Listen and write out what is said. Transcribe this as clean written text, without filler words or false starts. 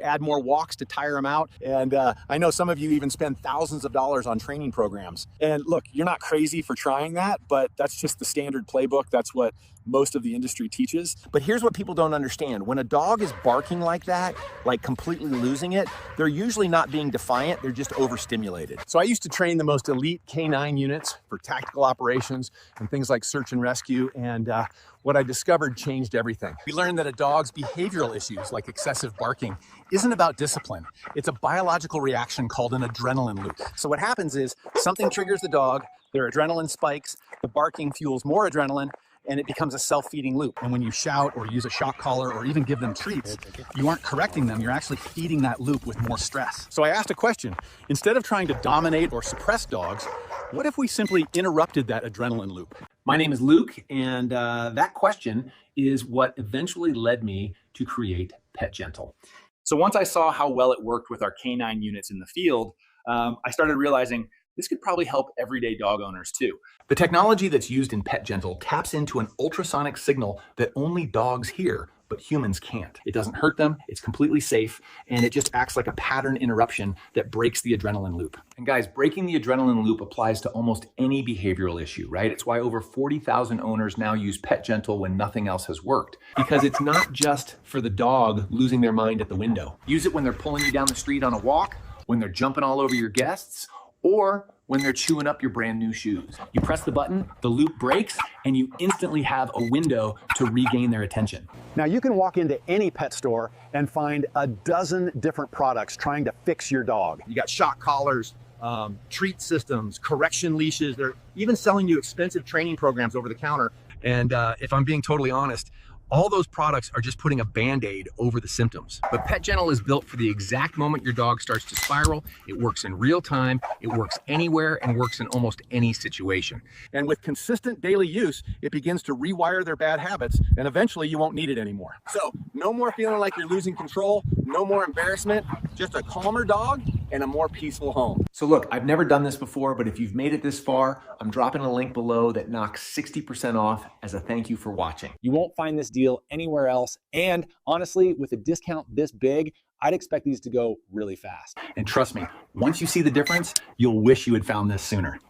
add more walks to tire them out. And I know some of you even spend thousands of dollars on training programs. And look, you're not crazy for trying that, but that's just the standard playbook. That's what most of the industry teaches. But here's what people don't understand. When a dog is barking like that, like completely losing it, they're usually not being defiant, they're just overstimulated. So I used to train the most elite K9 units for tactical operations and things like search and rescue, and what I discovered changed everything. We learned that a dog's behavioral issues, like excessive barking, isn't about discipline. It's a biological reaction called an adrenaline loop. So what happens is something triggers the dog, their adrenaline spikes, the barking fuels more adrenaline, and it becomes a self-feeding loop. And when you shout or use a shock collar or even give them treats, you aren't correcting them, you're actually feeding that loop with more stress. So I asked a question. Instead of trying to dominate or suppress dogs, what if we simply interrupted that adrenaline loop? My name is Luke, and that question is what eventually led me to create Pet Gentle. So once I saw how well it worked with our K9 units in the field, I started realizing this could probably help everyday dog owners too. The technology that's used in Pet Gentle taps into an ultrasonic signal that only dogs hear, but humans can't. It doesn't hurt them, it's completely safe, and it just acts like a pattern interruption that breaks the adrenaline loop. And guys, breaking the adrenaline loop applies to almost any behavioral issue, right? It's why over 40,000 owners now use Pet Gentle when nothing else has worked. Because it's not just for the dog losing their mind at the window. Use it when they're pulling you down the street on a walk, when they're jumping all over your guests, or when they're chewing up your brand new shoes. You press the button, the loop breaks, and you instantly have a window to regain their attention. Now you can walk into any pet store and find a dozen different products trying to fix your dog. You got shock collars, treat systems, correction leashes. They're even selling you expensive training programs over the counter. And if I'm being totally honest, all those products are just putting a Band-Aid over the symptoms. But Pet Gentle is built for the exact moment your dog starts to spiral. It works in real time, it works anywhere, and works in almost any situation. And with consistent daily use, it begins to rewire their bad habits, and eventually you won't need it anymore. So, no more feeling like you're losing control, no more embarrassment, just a calmer dog and a more peaceful home. So look, I've never done this before, but if you've made it this far, I'm dropping a link below that knocks 60% off as a thank you for watching. You won't find this deal anywhere else. And honestly, with a discount this big, I'd expect these to go really fast. And trust me, once you see the difference, you'll wish you had found this sooner.